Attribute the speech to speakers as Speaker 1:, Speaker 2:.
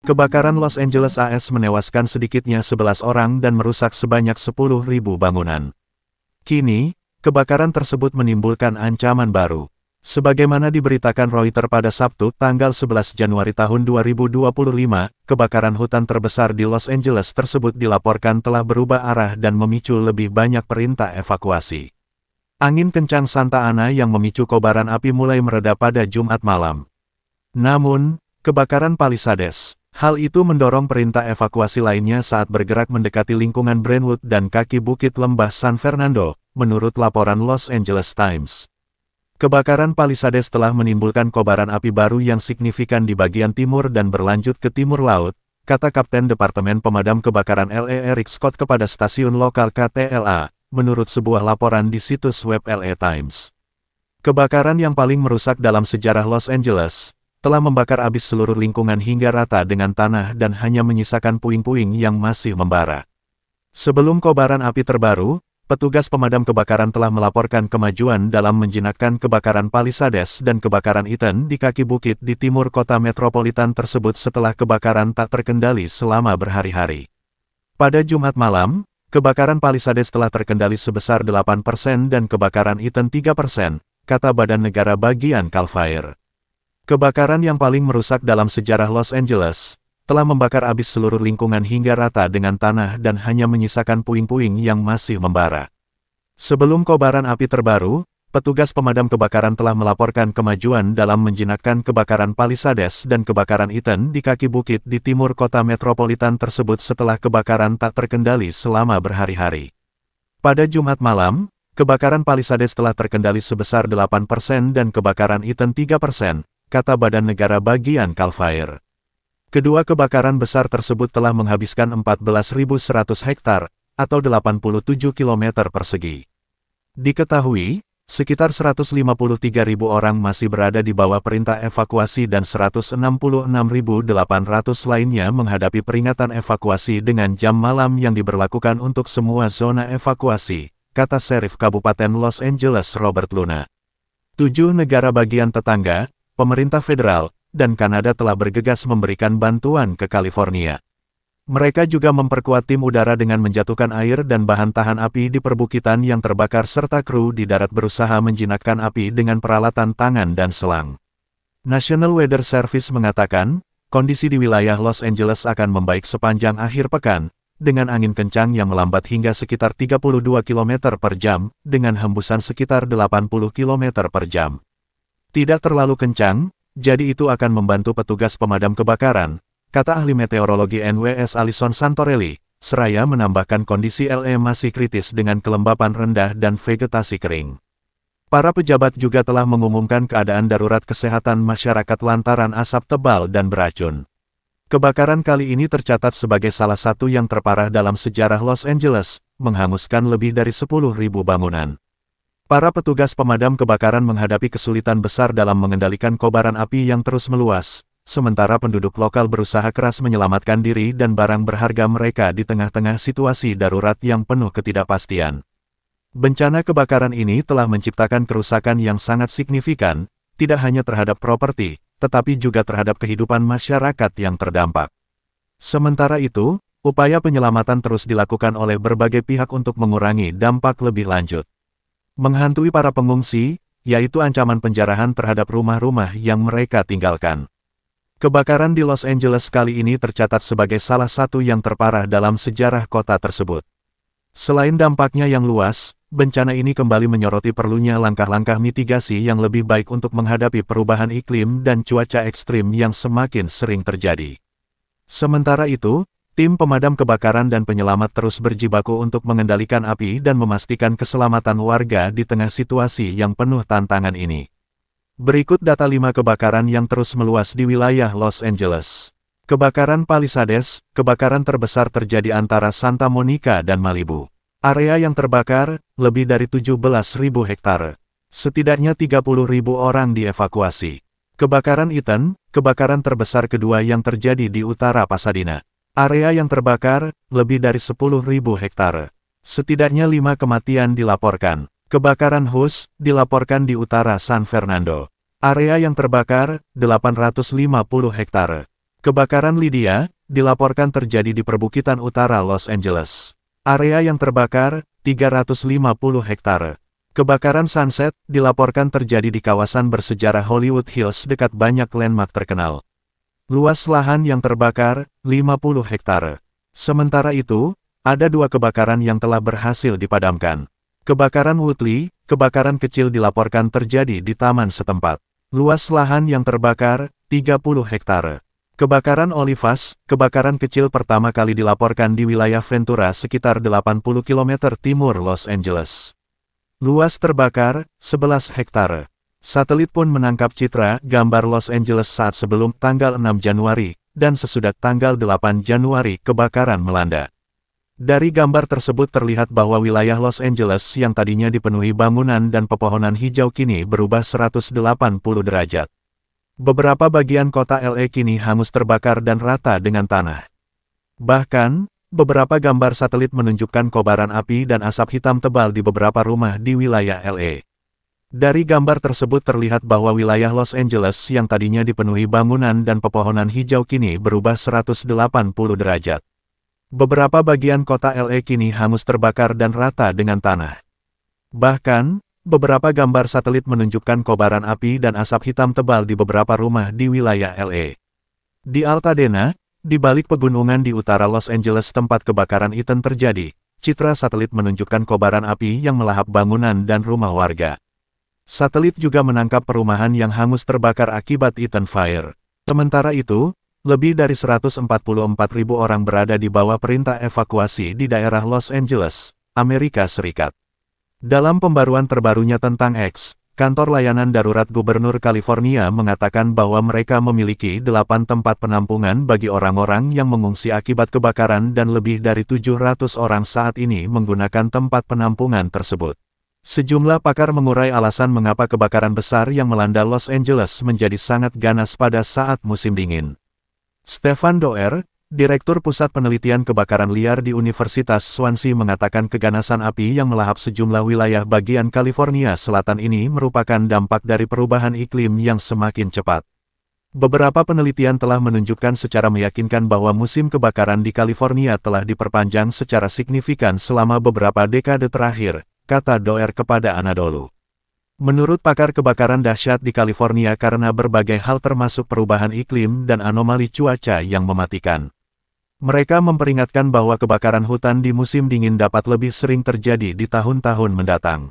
Speaker 1: Kebakaran Los Angeles AS menewaskan sedikitnya 11 orang dan merusak sebanyak 10.000 bangunan. Kini, kebakaran tersebut menimbulkan ancaman baru. Sebagaimana diberitakan Reuters pada Sabtu, tanggal 11 Januari tahun 2025, kebakaran hutan terbesar di Los Angeles tersebut dilaporkan telah berubah arah dan memicu lebih banyak perintah evakuasi. Angin kencang Santa Ana yang memicu kobaran api mulai mereda pada Jumat malam. Namun, kebakaran Palisades, hal itu mendorong perintah evakuasi lainnya saat bergerak mendekati lingkungan Brentwood dan kaki bukit lembah San Fernando, menurut laporan Los Angeles Times. Kebakaran Palisades telah menimbulkan kobaran api baru yang signifikan di bagian timur dan berlanjut ke timur laut, kata Kapten Departemen Pemadam Kebakaran LA Eric Scott kepada stasiun lokal KTLA, menurut sebuah laporan di situs web LA Times. Kebakaran yang paling merusak dalam sejarah Los Angeles, telah membakar habis seluruh lingkungan hingga rata dengan tanah dan hanya menyisakan puing-puing yang masih membara. Sebelum kobaran api terbaru, petugas pemadam kebakaran telah melaporkan kemajuan dalam menjinakkan kebakaran Palisades dan kebakaran Eaton di kaki bukit di timur kota metropolitan tersebut setelah kebakaran tak terkendali selama berhari-hari. Pada Jumat malam, kebakaran Palisades telah terkendali sebesar 8% dan kebakaran Eaton 3%, kata Badan Negara Bagian Cal Fire. Kebakaran yang paling merusak dalam sejarah Los Angeles, telah membakar habis seluruh lingkungan hingga rata dengan tanah dan hanya menyisakan puing-puing yang masih membara. Sebelum kobaran api terbaru, petugas pemadam kebakaran telah melaporkan kemajuan dalam menjinakkan kebakaran Palisades dan kebakaran Eaton di kaki bukit di timur kota metropolitan tersebut setelah kebakaran tak terkendali selama berhari-hari. Pada Jumat malam, kebakaran Palisades telah terkendali sebesar 8% dan kebakaran Eaton 3%, kata Badan Negara Bagian Cal Fire. Kedua kebakaran besar tersebut telah menghabiskan 14.100 hektar, atau 87 km persegi. Diketahui, sekitar 153.000 orang masih berada di bawah perintah evakuasi dan 166.800 lainnya menghadapi peringatan evakuasi dengan jam malam yang diberlakukan untuk semua zona evakuasi, kata Sheriff Kabupaten Los Angeles Robert Luna. 7 negara bagian tetangga, pemerintah federal, dan Kanada telah bergegas memberikan bantuan ke California. Mereka juga memperkuat tim udara dengan menjatuhkan air dan bahan tahan api di perbukitan yang terbakar serta kru di darat berusaha menjinakkan api dengan peralatan tangan dan selang. National Weather Service mengatakan, kondisi di wilayah Los Angeles akan membaik sepanjang akhir pekan, dengan angin kencang yang melambat hingga sekitar 32 km per jam, dengan hembusan sekitar 80 km per jam. Tidak terlalu kencang, jadi itu akan membantu petugas pemadam kebakaran, kata ahli meteorologi NWS Alison Santorelli, seraya menambahkan kondisi LA masih kritis dengan kelembapan rendah dan vegetasi kering. Para pejabat juga telah mengumumkan keadaan darurat kesehatan masyarakat lantaran asap tebal dan beracun. Kebakaran kali ini tercatat sebagai salah satu yang terparah dalam sejarah Los Angeles, menghanguskan lebih dari 10.000 bangunan. Para petugas pemadam kebakaran menghadapi kesulitan besar dalam mengendalikan kobaran api yang terus meluas, sementara penduduk lokal berusaha keras menyelamatkan diri dan barang berharga mereka di tengah-tengah situasi darurat yang penuh ketidakpastian. Bencana kebakaran ini telah menciptakan kerusakan yang sangat signifikan, tidak hanya terhadap properti, tetapi juga terhadap kehidupan masyarakat yang terdampak. Sementara itu, upaya penyelamatan terus dilakukan oleh berbagai pihak untuk mengurangi dampak lebih lanjut. Menghantui para pengungsi, yaitu ancaman penjarahan terhadap rumah-rumah yang mereka tinggalkan. Kebakaran di Los Angeles kali ini tercatat sebagai salah satu yang terparah dalam sejarah kota tersebut. Selain dampaknya yang luas, bencana ini kembali menyoroti perlunya langkah-langkah mitigasi yang lebih baik untuk menghadapi perubahan iklim dan cuaca ekstrim yang semakin sering terjadi. Sementara itu, tim pemadam kebakaran dan penyelamat terus berjibaku untuk mengendalikan api dan memastikan keselamatan warga di tengah situasi yang penuh tantangan ini. Berikut data 5 kebakaran yang terus meluas di wilayah Los Angeles. Kebakaran Palisades, kebakaran terbesar terjadi antara Santa Monica dan Malibu. Area yang terbakar, lebih dari 17.000 hektare. Setidaknya 30.000 orang dievakuasi. Kebakaran Eaton, kebakaran terbesar kedua yang terjadi di utara Pasadena. Area yang terbakar, lebih dari 10.000 hektare. Setidaknya 5 kematian dilaporkan. Kebakaran Hus, dilaporkan di utara San Fernando. Area yang terbakar, 850 hektare. Kebakaran Lydia dilaporkan terjadi di perbukitan utara Los Angeles. Area yang terbakar, 350 hektare. Kebakaran Sunset dilaporkan terjadi di kawasan bersejarah Hollywood Hills dekat banyak landmark terkenal. Luas lahan yang terbakar, 50 hektare. Sementara itu, ada 2 kebakaran yang telah berhasil dipadamkan. Kebakaran Woodley, kebakaran kecil dilaporkan terjadi di taman setempat. Luas lahan yang terbakar, 30 hektare. Kebakaran Olivas, kebakaran kecil pertama kali dilaporkan di wilayah Ventura sekitar 80 km timur Los Angeles. Luas terbakar, 11 hektare. Satelit pun menangkap citra gambar Los Angeles saat sebelum tanggal 6 Januari, dan sesudah tanggal 8 Januari kebakaran melanda. Dari gambar tersebut terlihat bahwa wilayah Los Angeles yang tadinya dipenuhi bangunan dan pepohonan hijau kini berubah 180 derajat. Beberapa bagian kota LA kini hangus terbakar dan rata dengan tanah. Bahkan, beberapa gambar satelit menunjukkan kobaran api dan asap hitam tebal di beberapa rumah di wilayah LA. Dari gambar tersebut terlihat bahwa wilayah Los Angeles yang tadinya dipenuhi bangunan dan pepohonan hijau kini berubah 180 derajat. Beberapa bagian kota LA kini hangus terbakar dan rata dengan tanah. Bahkan, beberapa gambar satelit menunjukkan kobaran api dan asap hitam tebal di beberapa rumah di wilayah LA. Di Altadena, di balik pegunungan di utara Los Angeles tempat kebakaran itu terjadi, citra satelit menunjukkan kobaran api yang melahap bangunan dan rumah warga. Satelit juga menangkap perumahan yang hangus terbakar akibat Eaton Fire. Sementara itu, lebih dari 144.000 orang berada di bawah perintah evakuasi di daerah Los Angeles, Amerika Serikat. Dalam pembaruan terbarunya tentang X, Kantor Layanan Darurat Gubernur California mengatakan bahwa mereka memiliki 8 tempat penampungan bagi orang-orang yang mengungsi akibat kebakaran dan lebih dari 700 orang saat ini menggunakan tempat penampungan tersebut. Sejumlah pakar mengurai alasan mengapa kebakaran besar yang melanda Los Angeles menjadi sangat ganas pada saat musim dingin. Stefan Doerr, Direktur Pusat Penelitian Kebakaran Liar di Universitas Swansea mengatakan keganasan api yang melahap sejumlah wilayah bagian California Selatan ini merupakan dampak dari perubahan iklim yang semakin cepat. Beberapa penelitian telah menunjukkan secara meyakinkan bahwa musim kebakaran di California telah diperpanjang secara signifikan selama beberapa dekade terakhir, kata Doerr kepada Anadolu. Menurut pakar kebakaran dahsyat di California karena berbagai hal termasuk perubahan iklim dan anomali cuaca yang mematikan. Mereka memperingatkan bahwa kebakaran hutan di musim dingin dapat lebih sering terjadi di tahun-tahun mendatang.